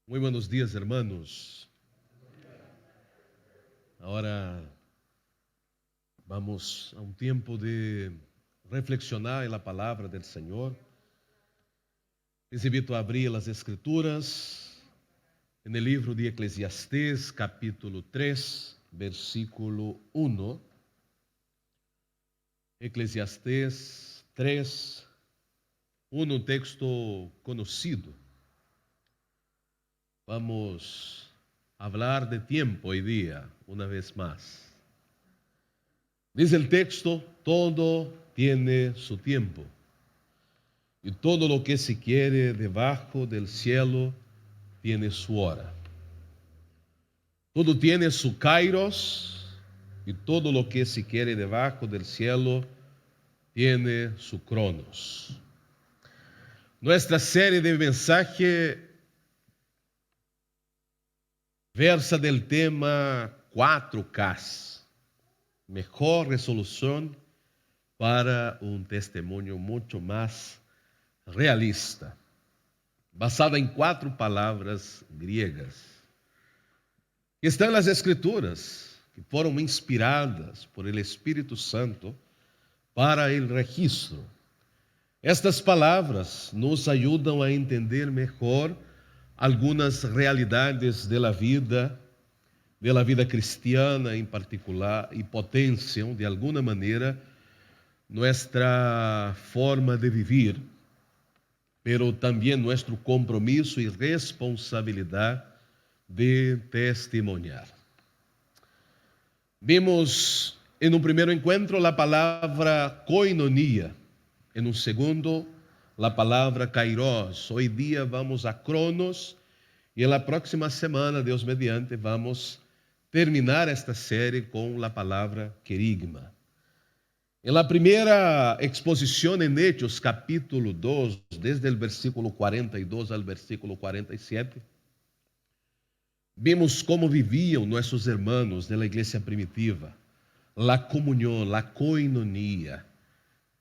Muy buenos días, hermanos. Ahora vamos a un tiempo de reflexionar en la palabra del Señor. Les invito a abrir las Escrituras en el libro de Eclesiastés, capítulo 3, versículo 1. Eclesiastés 3, 1, un texto conocido. Vamos a hablar de tiempo hoy día, una vez más. Dice el texto, todo tiene su tiempo, y todo lo que se quiere debajo del cielo tiene su hora. Todo tiene su kairos, y todo lo que se quiere debajo del cielo tiene su cronos. Nuestra serie de mensajes versa del tema 4Ks, mejor resolución para un testimonio mucho más realista, basada en 4 palabras griegas, que están en las Escrituras, que fueron inspiradas por el Espíritu Santo para el registro. Estas palabras nos ayudan a entender mejor algunas realidades de la vida cristiana en particular, y potencian de alguna manera nuestra forma de vivir, pero también nuestro compromiso y responsabilidad de testimoniar. Vimos en un primer encuentro la palabra koinonia, en un segundo la palabra kairos. Hoy día vamos a cronos y en la próxima semana, Dios mediante, vamos a terminar esta serie con la palabra querigma. En la primera exposición en Hechos, capítulo 2, desde el versículo 42 al versículo 47, vimos cómo vivían nuestros hermanos de la iglesia primitiva, la comunión, la koinonia.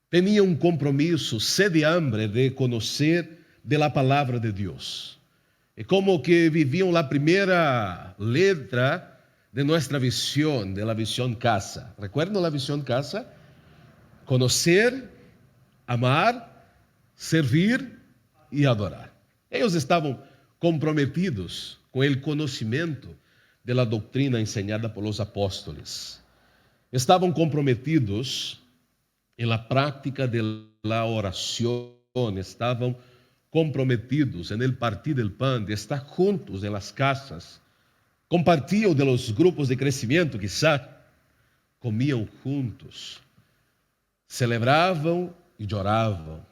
Tenía un compromiso, sed y hambre de conocer de la palabra de Dios. Es como que vivían la primera letra de nuestra visión, de la visión casa. ¿Recuerdan la visión casa? Conocer, amar, servir y adorar. Ellos estaban comprometidos con el conocimiento de la doctrina enseñada por los apóstoles. Estaban comprometidos en la práctica de la oración, estaban comprometidos en el partir del pan, de estar juntos en las casas, compartían de los grupos de crecimiento, quizá comían juntos, celebraban y lloraban.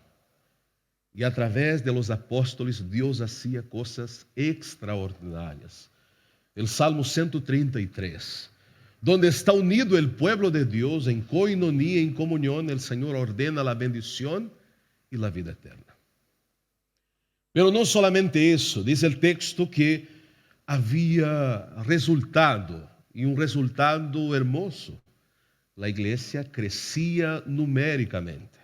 Y a través de los apóstoles Dios hacía cosas extraordinarias. El Salmo 133. Donde está unido el pueblo de Dios en koinonia, en comunión, el Señor ordena la bendición y la vida eterna. Pero no solamente eso, dice el texto que había resultado, y un resultado hermoso. La iglesia crecía numéricamente.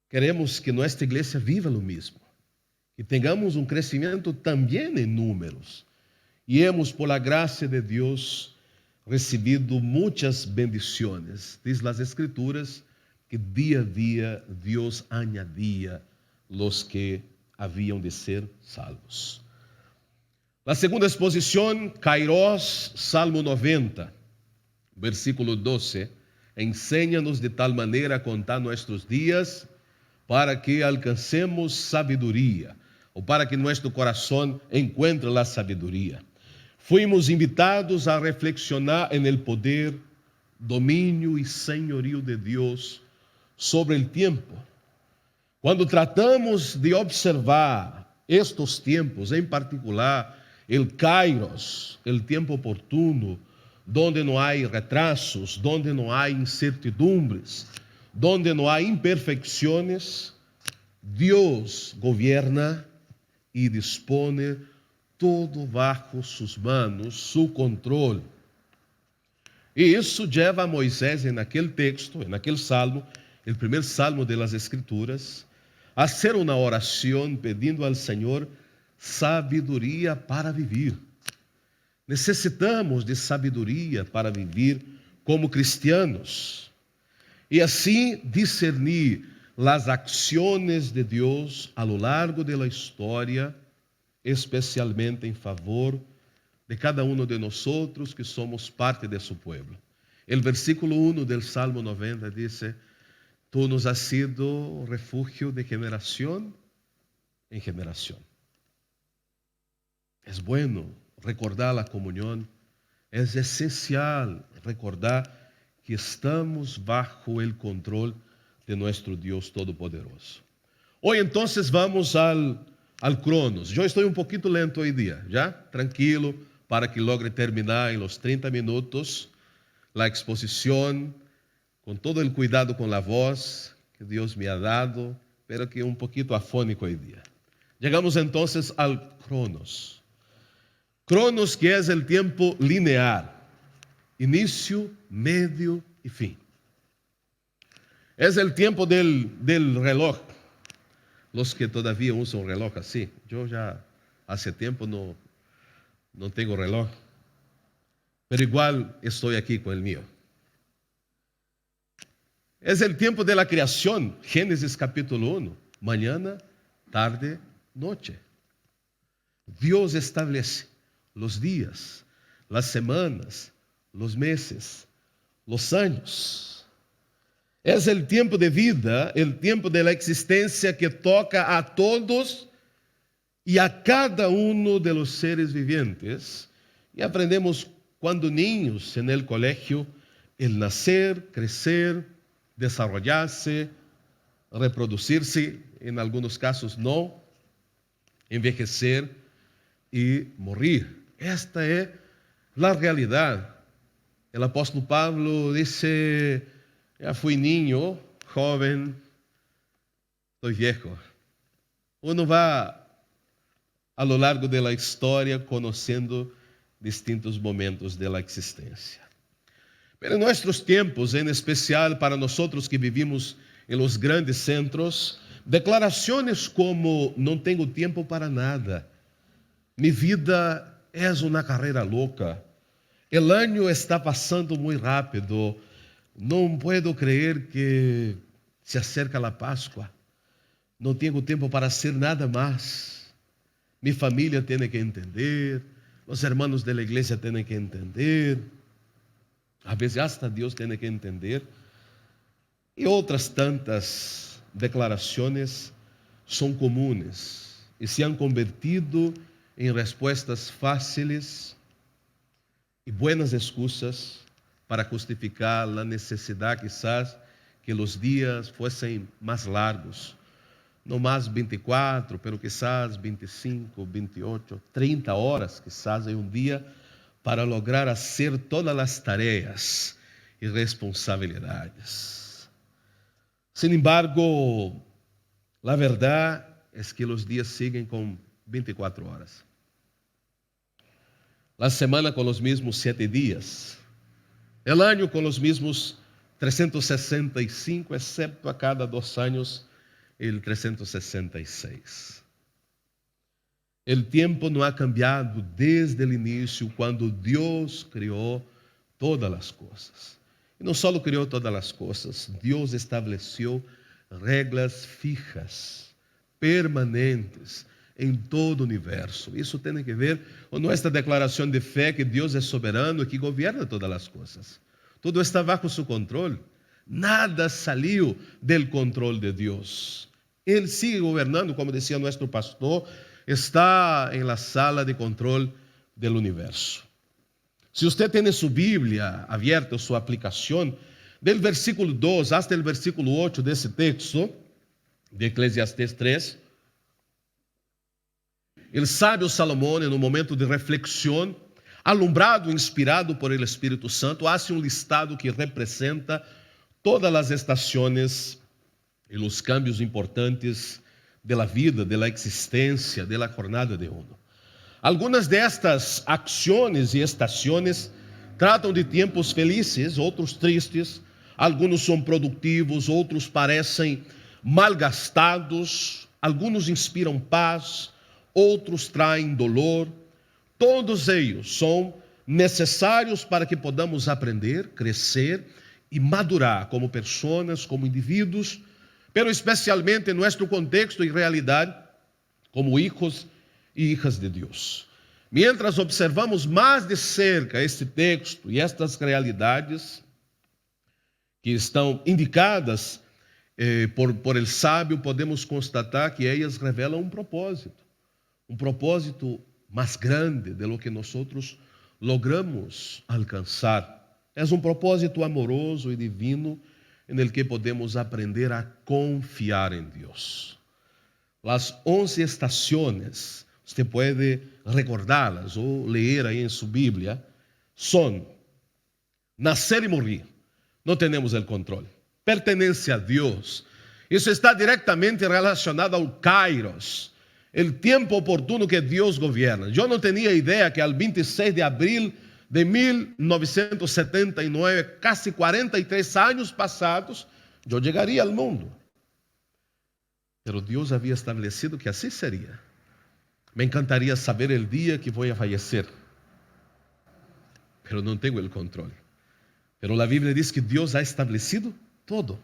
Queremos que nuestra iglesia viva lo mismo, que tengamos un crecimiento también en números. Y hemos, por la gracia de Dios, recibido muchas bendiciones. Dice las Escrituras que día a día Dios añadía los que habían de ser salvos. La segunda exposición, Kairos, Salmo 90, versículo 12, enséñanos de tal manera a contar nuestros días para que alcancemos sabiduría, o para que nuestro corazón encuentre la sabiduría. Fuimos invitados a reflexionar en el poder, dominio y señorío de Dios sobre el tiempo. Cuando tratamos de observar estos tiempos, en particular el kairos, el tiempo oportuno, donde no hay retrasos, donde no hay incertidumbres, donde no hay imperfecciones, Dios gobierna y dispone todo bajo sus manos, su control. E isso lleva a Moisés, en aquel texto, en aquel salmo, el primer salmo de las Escrituras, a hacer una oración pedindo al Señor sabedoria para viver. Necessitamos de sabedoria para viver como cristianos e assim discernir as ações de Deus a lo largo da história, especialmente em favor de cada um de nós que somos parte de seu povo. O versículo 1 del Salmo 90 diz: Tú nos has sido refugio de generación en generación. Es bueno recordar la comunión, es esencial recordar que estamos bajo el control de nuestro Dios Todopoderoso. Hoy entonces vamos al Cronos. Yo estoy un poquito lento hoy día, ¿ya? Tranquilo, para que logre terminar en los 30 minutos la exposición, con todo el cuidado con la voz que Dios me ha dado, pero que un poquito afónico hoy día. Llegamos entonces al Cronos. Cronos, que es el tiempo lineal, inicio, medio y fin. Es el tiempo del reloj. Los que todavía usan un reloj así, yo ya hace tiempo no tengo reloj, pero igual estoy aquí con el mío. Es el tiempo de la creación, Génesis capítulo 1, mañana, tarde, noche. Dios establece los días, las semanas, los meses, los años. Es el tiempo de vida, el tiempo de la existencia que toca a todos y a cada uno de los seres vivientes. Y aprendemos cuando niños en el colegio el nacer, crecer, desarrollarse, reproducirse, en algunos casos no, envejecer y morir. Esta es la realidad. El apóstol Pablo dice: ya fui niño, joven, estoy viejo. Uno va a lo largo de la historia conociendo distintos momentos de la existencia. Pero en nuestros tiempos, en especial para nosotros que vivimos en los grandes centros, declaraciones como no tengo tiempo para nada, mi vida es una carrera loca, el año está pasando muy rápido, no puedo creer que se acerca la Pascua, no tengo tiempo para hacer nada más, mi familia tiene que entender, los hermanos de la iglesia tienen que entender, a veces hasta Dios tiene que entender, y otras tantas declaraciones son comunes y se han convertido en respuestas fáciles y buenas excusas para justificar la necesidad quizás que los días fuesen más largos, no más 24, pero quizás 25, 28, 30 horas quizás en un día para lograr hacer todas las tareas y responsabilidades. Sin embargo, la verdad es que los días siguen con 24 horas. La semana con los mismos 7 días. El año con los mismos 365, excepto a cada 2 años, el 366. El tiempo no ha cambiado desde el inicio, cuando Dios creó todas las cosas. Y no solo creó todas las cosas, Dios estableció reglas fijas, permanentes, en todo o universo. Isso tem que ver com nossa declaração de fé que Deus é soberano e que governa todas as coisas. Tudo está bajo seu controle. Nada saiu del controle de Deus. Ele sigue governando, como dizia nosso pastor, está em la sala de controle del universo. Se você tem sua Bíblia abierta, sua aplicação, del versículo 2 hasta el versículo 8 desse texto, de Eclesiastes 3, el sábio Salomão, em um momento de reflexão, alumbrado e inspirado por el Espírito Santo, hace um listado que representa todas as estações e os cambios importantes de la vida, de la existência, de la jornada de uno. Algumas destas ações e estações tratam de tempos felizes, outros tristes, alguns são produtivos, outros parecem malgastados, alguns inspiram paz, outros traem dolor. Todos eles são necessários para que podamos aprender, crescer e madurar como pessoas, como indivíduos, pero especialmente em nosso contexto e realidade, como hijos e hijas de Deus. Mientras observamos mais de cerca este texto e estas realidades que estão indicadas por el sábio, podemos constatar que elas revelam um propósito mais grande de lo que nós logramos alcançar. É um propósito amoroso e divino en el que podemos aprender a confiar em Deus. As 11 estações, você pode recordá-las ou ler aí em sua Bíblia, são nascer e morrer. Não temos o controle. Pertence a Deus. Isso está diretamente relacionado ao Kairos, o tempo oportuno que Deus governa. Eu não tinha ideia que ao 26 de abril de 1979, quase 43 anos passados, eu chegaria ao mundo. Mas Deus havia estabelecido que assim seria. Me encantaria saber o dia que vou a fallecer, mas não tenho o controle. Mas a Bíblia diz que Deus ha estabelecido todo.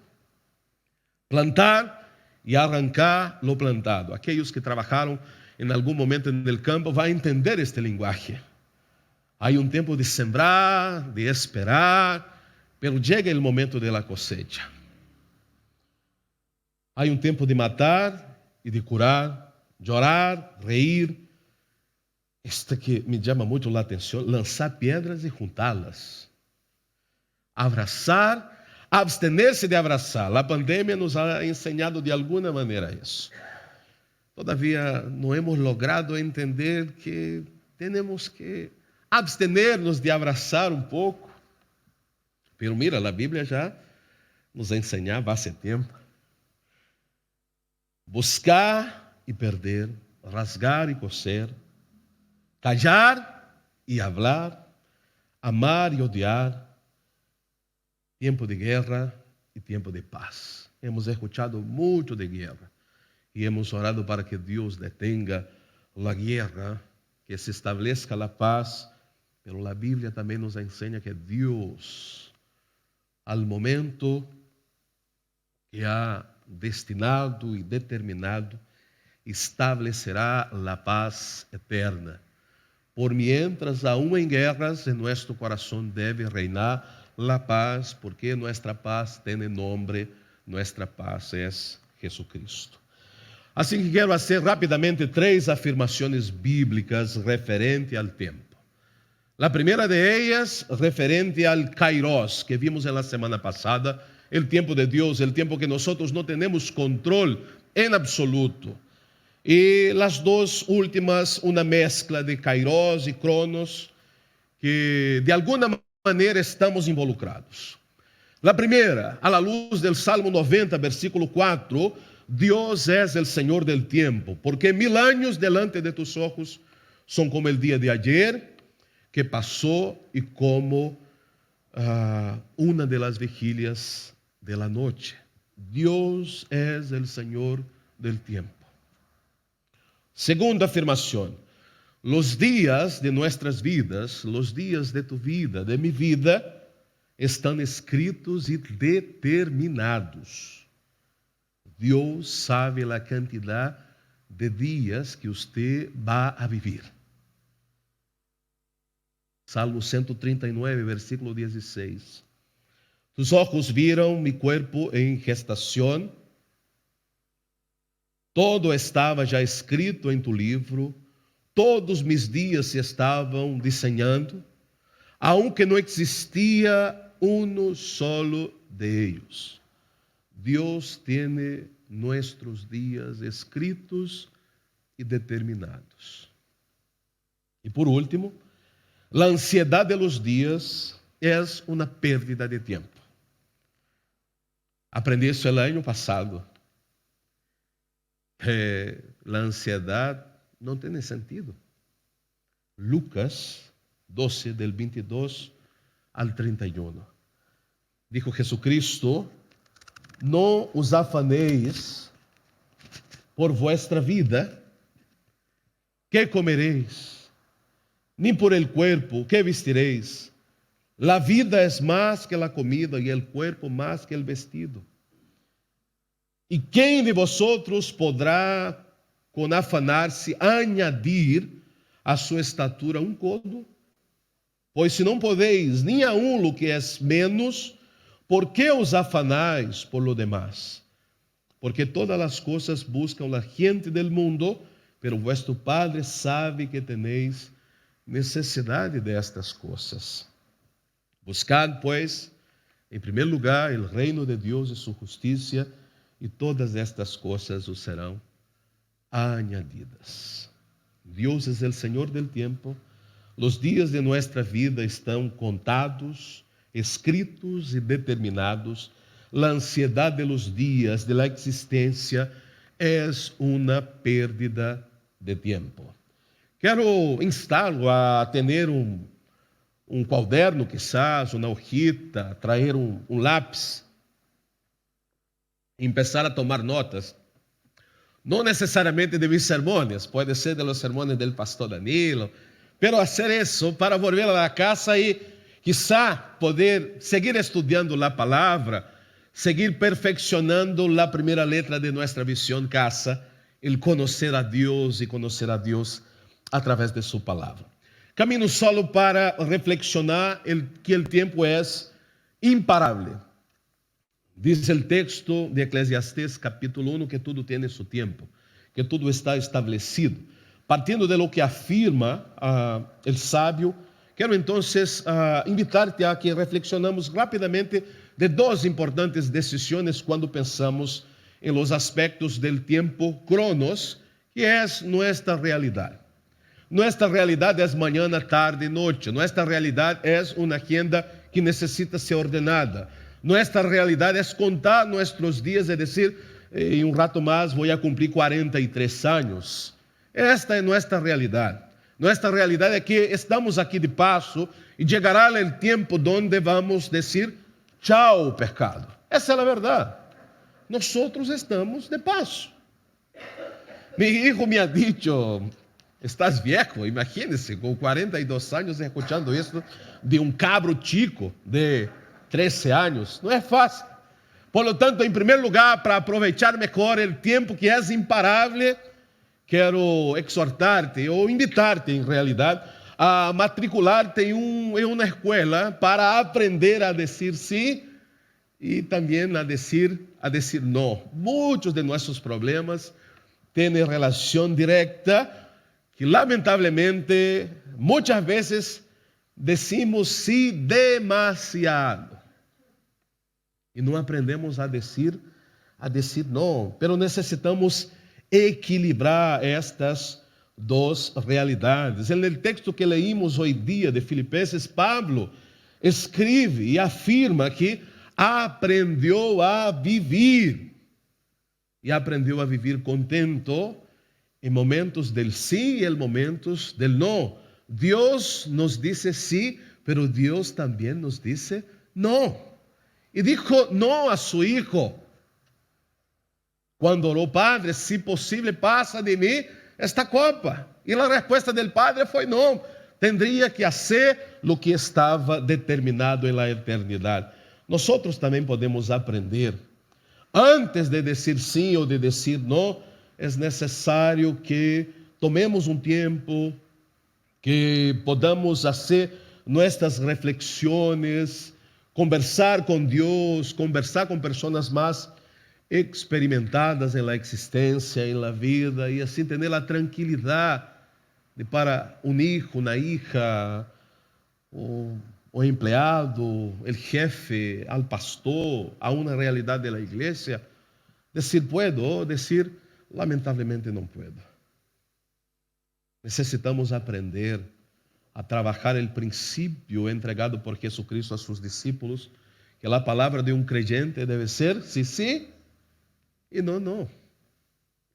Plantar e arrancar lo plantado. Aqueles que trabalharam em algum momento no campo vão entender este linguagem. Há um tempo de sembrar, de esperar, pero chega o momento da cosecha. Há um tempo de matar e de curar, chorar, reír. Este que me chama muito a atenção, lançar pedras e juntá-las. Abraçar, abstener-se de abraçar. A pandemia nos ha ensinado de alguma maneira isso. Todavia, não hemos logrado entender que temos que abstener-nos de abraçar um pouco. Pero mira, a Bíblia já nos ensinava há tempo. Buscar e perder, rasgar e coser, callar e falar, amar e odiar, tempo de guerra e tempo de paz. Hemos escuchado muito de guerra e hemos orado para que Deus detenga a guerra, que se estabeleça a paz. Pero a Bíblia também nos ensina que Deus, ao momento que ha destinado e determinado, estabelecerá a paz eterna. Por mientras aún em guerras, em nosso coração deve reinar a paz, porque nossa paz tem nome, nossa paz é Jesucristo. Assim que quero fazer rapidamente 3 afirmações bíblicas referente ao tempo. A primeira de ellas, referente al Kairos, que vimos na semana passada, o tempo de Deus, o tempo que nós não temos controle em absoluto. E as 2 últimas, uma mescla de Kairos e Cronos, que de alguma maneira estamos involucrados. A primeira, a la luz del Salmo 90, versículo 4, Deus é o Senhor del tiempo, porque 1000 anos delante de tus ojos são como o dia de ayer, que passou e como uma das vigílias de la noche. Deus é o Senhor del tiempo. Segunda afirmação: os dias de nossas vidas, os dias de tu vida, de mi vida, estão escritos e determinados. Deus sabe a quantidade de dias que você vai a vivir. Salmo 139, versículo 16. Tus ojos viram mi cuerpo em gestação. Todo estava já escrito em tu livro. Todos mis dias se estavam desenhando, aunque não existia um solo de ellos. Deus tem nossos dias escritos e determinados. E por último, a ansiedade de los dias é uma pérdida de tempo. Aprendi isso no ano passado. A ansiedade não tem sentido. Lucas 12, del 22 al 31. Dijo Jesucristo: não os afaneis por vuestra vida, ¿qué comeréis? Ni por el cuerpo, ¿qué vestiréis? La vida es más que la comida y el cuerpo más que el vestido. ¿Y quién de vosotros podrá, con afanarse, añadir a su estatura un codo? Pois se não podeis nem aun lo que es menos, ¿por qué os afanáis por lo demás? Porque todas las cosas buscan la gente del mundo, pero vuestro Padre sabe que tenéis necesidade destas coisas. Buscad, pues, em primeiro lugar, o reino de Deus e sua justiça, e todas estas coisas os serão añadidas. Deus é o Senhor del tempo. Os dias de nossa vida estão contados, escritos e determinados. A ansiedade de los dias de la existência é uma pérdida de tempo. Quero instar-lo a ter um caderno, quizás, uma hojita, trazer um lápis, e começar a tomar notas. Não necessariamente de mis sermones, pode ser de los sermones del pastor Danilo, pero hacer isso para volver a la casa e quizá poder seguir estudando la palavra, seguir perfeccionando la primeira letra de nossa visão casa, el conocer a Deus e conocer a Deus através de sua palavra. Camino solo para reflexionar que o tempo é imparável. Diz o texto de Eclesiastés capítulo 1 que tudo tem seu tempo, que tudo está estabelecido. Partindo de lo que afirma o sábio, quero então invitar-te a que reflexionamos rapidamente de duas importantes decisões quando pensamos em los aspectos del tempo cronos, que é nossa realidade. Nossa realidade é manhã, tarde e noite. Nossa realidade é uma agenda que necessita ser ordenada. Nossa realidade é contar nossos dias e dizer, em um rato mais vou a cumprir 43 anos. Esta é nossa realidade. Nossa realidade é que estamos aqui de passo e chegará o tempo onde vamos dizer tchau, pecado. Essa é a verdade. Nós estamos de passo. Mi hijo me ha dicho, estás viejo, imagínese, com 42 anos escuchando isso de um cabro chico de 13 anos. Não é fácil. Por lo tanto, em primeiro lugar, para aproveitar melhor o tempo que é imparável, quero exortar-te ou invitar-te, em realidade, a matricular-te em uma escola para aprender a dizer sim e também a dizer não. Muitos de nossos problemas têm relação direta que, lamentavelmente, muitas vezes decimos sim demasiado e não aprendemos a dizer não. Pero necessitamos equilibrar estas duas realidades. No texto que leímos hoje dia de Filipenses, Pablo escreve e afirma que aprendeu a viver e aprendeu a viver contento em momentos del sim e em momentos del não. Deus nos disse sim, pero Deus também nos disse não. E dijo não a su hijo. Quando orou, Padre, se possível, passa de mim esta copa. E a resposta do Padre foi não. Tendria que fazer o que estava determinado na eternidade. Nós também podemos aprender. Antes de dizer sim ou de dizer não, é necessário que tomemos um tempo, que podamos fazer nossas reflexões, conversar com Deus, conversar com pessoas mais experimentadas em la existência, em la vida, e assim ter a tranquilidade de para um hijo, uma hija, o empleado, o jefe, al pastor, a uma realidade da igreja, dizer puedo, ou dizer lamentavelmente não puedo. Necessitamos aprender a trabalhar o princípio entregado por Jesucristo a seus discípulos, que a palavra de um creyente deve ser sim, sim, e não, não.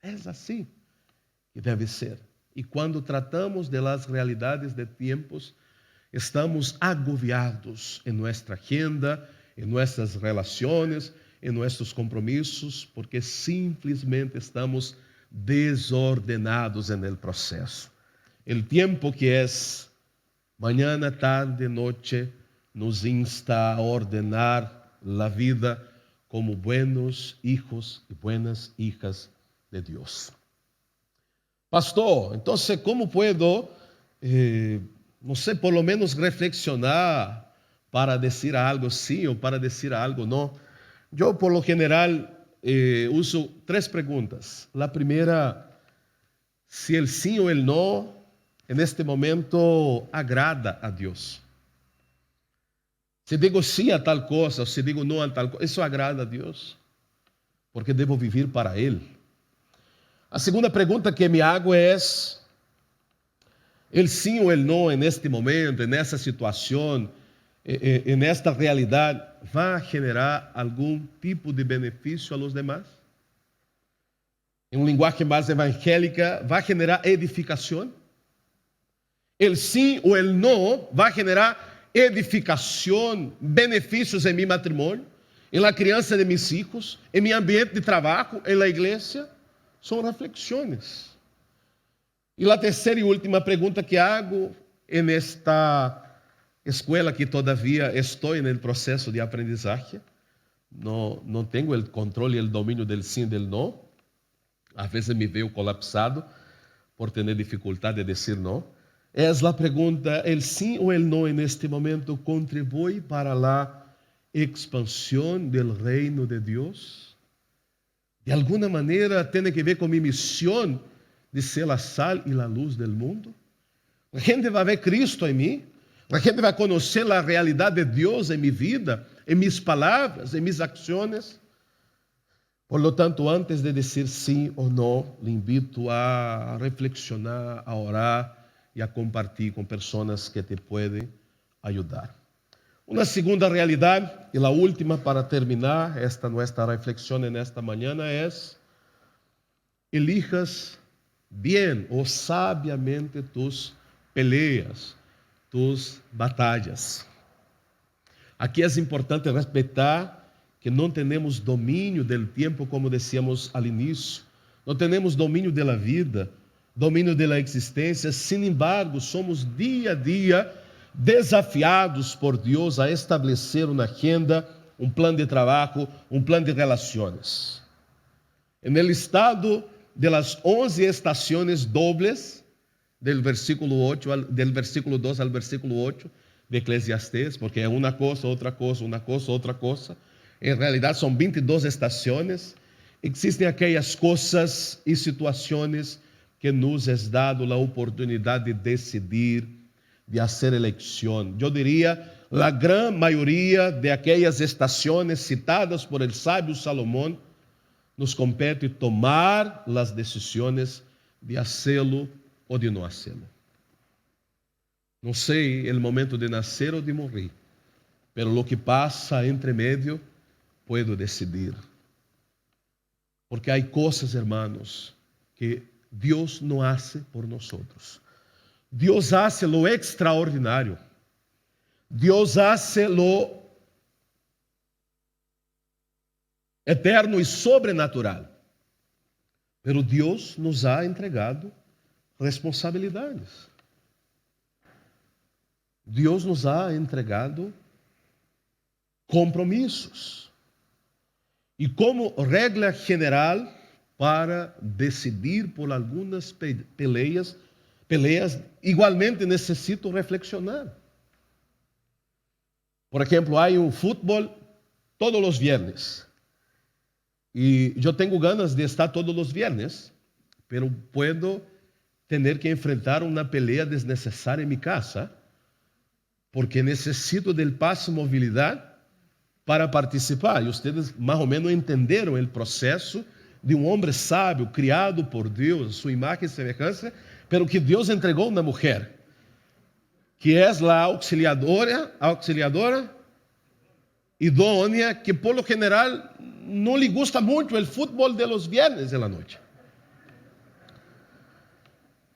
É assim que deve ser. E quando tratamos de las realidades de tempos, estamos agobiados em nossa agenda, em nossas relações, em nossos compromissos, porque simplesmente estamos desordenados no processo. El tiempo que es mañana, tarde, noche, nos insta a ordenar la vida como buenos hijos y buenas hijas de Dios. Pastor, entonces, ¿cómo puedo, no sé, por lo menos reflexionar para decir algo sí o para decir algo no? Yo, por lo general, uso 3 preguntas. La primera, si el sí o el no en este momento agrada a Dios. Si digo sí a tal cosa o si digo no a tal cosa, ¿eso agrada a Dios? Porque debo vivir para Él. A segunda pregunta que me hago es, el sí o el no en este momento, en esta situación, en esta realidad, ¿va a generar algún tipo de beneficio a los demás? En un lenguaje más evangélica, ¿va a generar edificación? El sí o el no va a generar edificación, beneficios en mi matrimonio, en la crianza de mis hijos, en mi ambiente de trabajo, en la iglesia. Son reflexiones. Y la tercera y última pregunta que hago en esta escuela que todavía estoy en el proceso de aprendizaje, no tengo el control y el dominio del sí y del no. A veces me veo colapsado por tener dificultad de decir no. Es la pregunta, ¿el sí o el no en este momento contribuye para la expansión del reino de Dios? De alguna manera tiene que ver con mi misión de ser la sal y la luz del mundo. La gente va a ver Cristo en mí. La gente va a conocer la realidad de Dios en mi vida, en mis palabras, en mis acciones. Por lo tanto, antes de decir sí o no, le invito a reflexionar, a orar y a compartir con personas que te pueden ayudar. Una segunda realidad, y la última para terminar esta nuestra reflexión en esta mañana es, elijas bien o sabiamente tus peleas, tus batallas. Aqui é importante respeitar que não temos domínio do tempo, como decíamos al início, não temos domínio da vida, domínio da existência. Sin embargo, somos dia a dia desafiados por Deus a estabelecer uma agenda, um plano de trabalho, um plano de relações. En el listado de las 11 estaciones dobles del versículo 2 al versículo 8 de Eclesiastés, porque é uma coisa, outra coisa, uma coisa, outra coisa. Em realidade são 22 estações. Existem aquelas coisas e situações que nos é dado a oportunidade de decidir, de fazer eleição. Eu diria, a grande maioria de aquelas estações citadas por el sábio Salomão nos compete tomar as decisões de fazê-lo ou de não fazê-lo. Não sei o momento de nascer ou de morrer, pero lo que passa entre medio, puedo decidir. Porque há coisas, hermanos, que Deus não hace por nós. Deus hace lo extraordinário. Deus hace lo eterno e sobrenatural. Pero Deus nos ha entregado responsabilidades. Deus nos ha entregado compromissos. E como regra general, para decidir por algumas peleas, igualmente necessito reflexionar. Por exemplo, há futebol todos os viernes. E eu tenho ganas de estar todos os viernes, pero puedo tener que enfrentar uma pelea desnecessária em minha casa, porque necessito del passe mobilidade para participar. E vocês mais ou menos entenderam o processo de um homem sábio, criado por Deus, sua imagem e semelhança, pero que Deus entregou uma mulher, que é a auxiliadora idônea, que por lo general não lhe gusta muito o futebol de los viernes de la noite.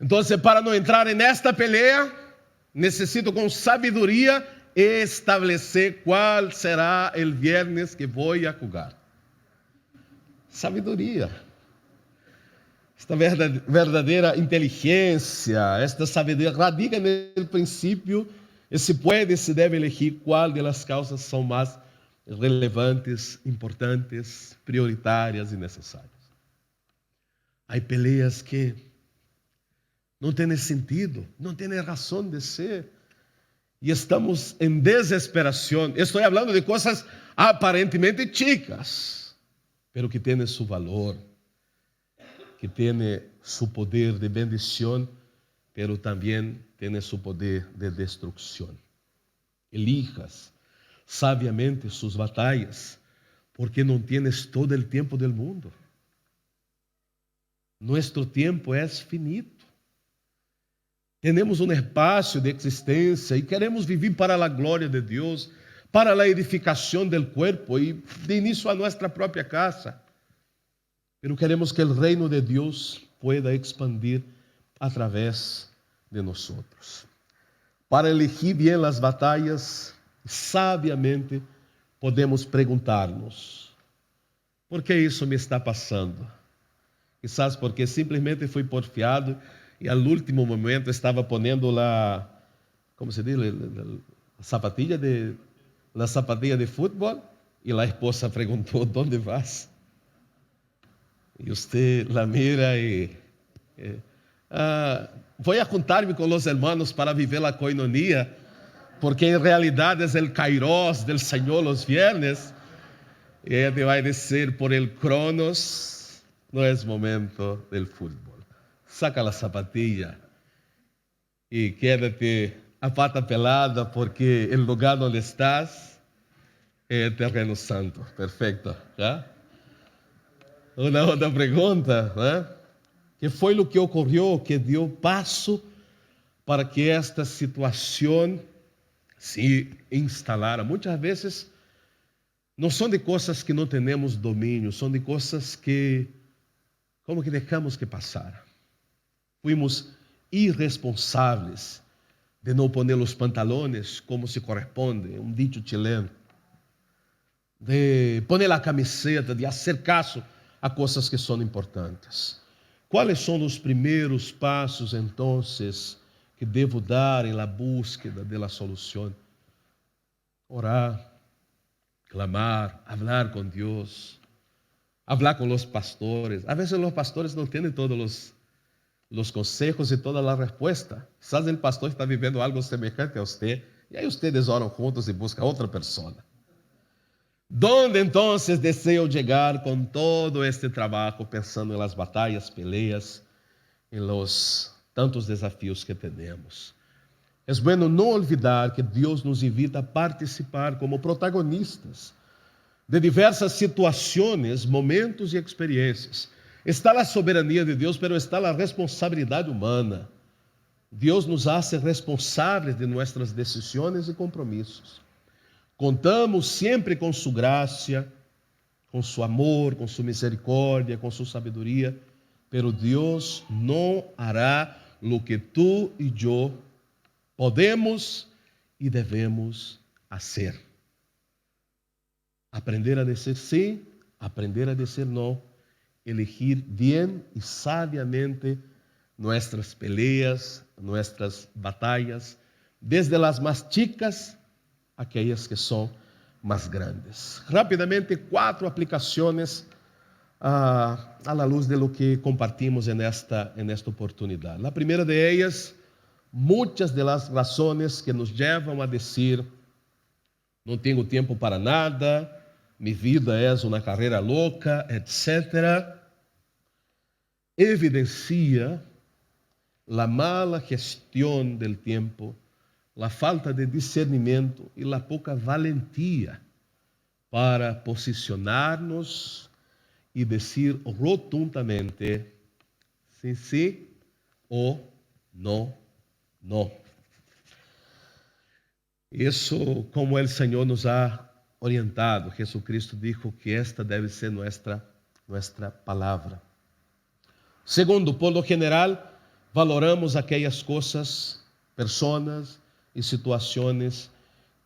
Então, para não entrar nesta pelea, necessito com sabedoria estabelecer qual será o viernes que vou a jogar. Sabedoria. Esta verdadeira inteligência, esta sabedoria radica no princípio e se pode, se deve elegir qual das causas são mais relevantes, importantes, prioritárias e necessárias. Há peleas que não têm sentido, não têm razão de ser. E estamos em desesperação. Estou falando de coisas aparentemente chicas, pero que têm seu valor, que têm seu poder de bendição, pero também têm seu poder de destruição. Elijas sabiamente suas batalhas, porque não tienes todo o tempo do mundo. Nuestro tempo é finito. Temos um espaço de existência e queremos viver para a glória de Deus, para a edificação do corpo e de início a nossa própria casa. Pero queremos que o reino de Deus pueda expandir através de nós. Para elegir bem as batalhas, sabiamente podemos perguntar-nos: por que isso me está passando? Quizás porque simplesmente fui porfiado e al último momento estava ponendo como se diz, la zapatilla de futebol e a esposa perguntou: ¿dónde vas? E você la mira e vou a juntar-me com os hermanos para viver a coinonia, porque em realidade é o kairos del Senhor os viernes. E ela te vai dizer por el cronos, não é momento del futebol. Saca a zapatilla e quédate a pata pelada, porque o lugar onde estás é terreno santo. Perfeito, ¿ya? Uma outra pergunta, ¿né? Que foi o que ocorreu que deu passo para que esta situação se instalara? Muitas vezes não são de coisas que não temos domínio, são de coisas que como que deixamos que passar. Fuimos irresponsáveis de não poner os pantalones como se corresponde, um dito chileno, de poner a camiseta, de fazer caso a coisas que são importantes. Quais são os primeiros passos, então, que devo dar em la búsqueda de la solução? Orar, clamar, hablar com Deus, hablar com os pastores. A vezes os pastores não têm todos os consejos e toda a resposta. Quizás o pastor está vivendo algo semelhante a você, e aí vocês oram juntos e buscam outra pessoa. Donde então desejo chegar com todo este trabalho, pensando nas batalhas, peleas, em los tantos desafios que temos? É bueno não olvidar que Deus nos invita a participar como protagonistas de diversas situações, momentos e experiências. Está a soberania de Deus, mas está a responsabilidade humana. Deus nos hace responsáveis de nossas decisões e compromissos. Contamos sempre com sua graça, com seu amor, com sua misericórdia, com sua sabedoria, pero Deus não hará lo que tu e eu podemos e devemos fazer. Aprender a dizer sim, aprender a dizer não, elegir bem e sabiamente nossas peleas, nossas batalhas, desde as mais chicas aquelas que são mais grandes. Rapidamente, 4 aplicações à la luz de lo que compartimos en esta oportunidade. A primeira de ellas, muitas de las razones que nos llevam a dizer: não tenho tempo para nada, mi vida é uma carreira louca, etc., evidencia a mala gestão del tempo, a falta de discernimento e a pouca valentia para posicionar-nos e dizer rotundamente sim, sim ou não, não. Isso, como o Senhor nos ha orientado, Jesucristo dijo que esta deve ser nuestra palavra. Segundo, por lo general, valoramos aquelas coisas, pessoas e situações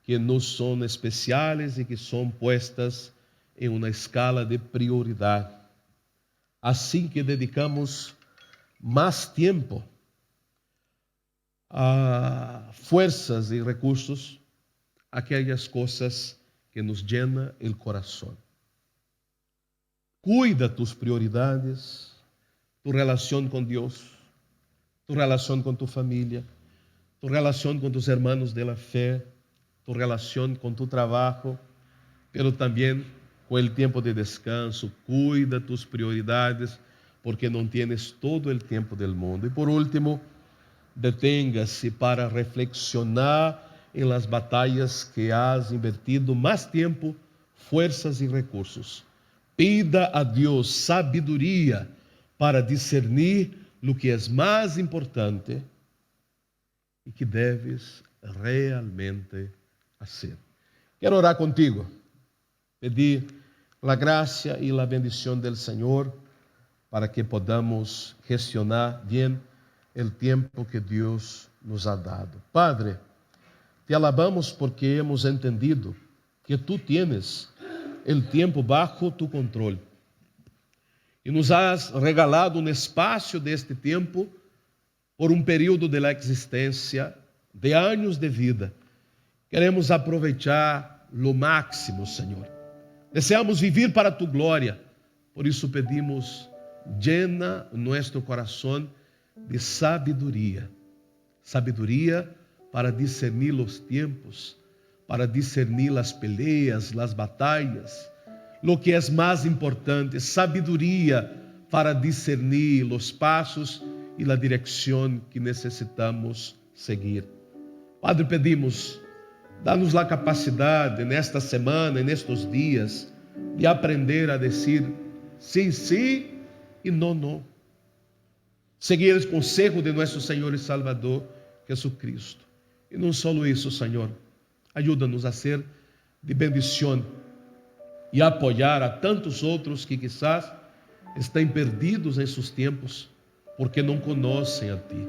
que nos são especiais e que são puestas em uma escala de prioridade. Assim que dedicamos más tiempo, fuerzas y recursos a aquellas cosas que nos llenan el corazón. Cuida tus prioridades, tu relación con Dios, tu relación con tu familia, tu relación con tus hermanos de la fe, tu relación con tu trabajo, pero también con el tiempo de descanso. Cuida tus prioridades, porque não tienes todo el tiempo del mundo. E por último, detenga-se para reflexionar em las batallas que has invertido mais tempo, fuerzas e recursos. Pida a Deus sabedoria para discernir o que é mais importante e que deves realmente fazer. Quero orar contigo, pedir a graça e a bendição do Senhor para que podamos gestionar bem o tempo que Deus nos ha dado. Padre, te alabamos porque hemos entendido que tú tienes el tiempo bajo tu controle e nos has regalado um espaço deste tempo por um período de la existência de anos de vida. Queremos aproveitar lo máximo, Senhor. Deseamos viver para tu glória, por isso pedimos, llena nosso coração de sabedoria, sabedoria para discernir os tempos, para discernir as peleas, as batalhas, lo que é mais importante, sabedoria para discernir os passos e a direção que necessitamos seguir. Padre, pedimos, dá-nos a capacidade nesta semana e nestes dias de aprender a dizer sim, sim e não, não. Seguir o conselho de nosso Senhor e Salvador Jesucristo. E não só isso, Senhor, ajuda-nos a ser de bendição e apoiar a tantos outros que quizás estão perdidos em seus tempos porque não conhecem a Ti.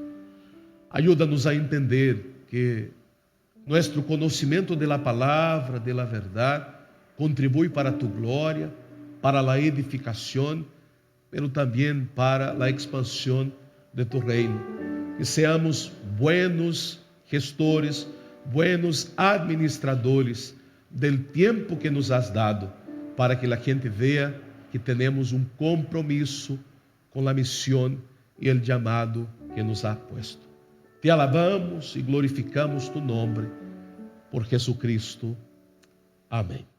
Ajuda-nos a entender que nosso conhecimento da palavra, da verdade, contribui para Tu glória, para a edificação, mas também para a expansão de Tu reino. Que seamos buenos gestores, buenos administradores del tempo que nos has dado, para que a gente veja que temos um compromisso com a missão e o chamado que nos ha puesto. Te alabamos e glorificamos tu nome, por Jesucristo. Amém.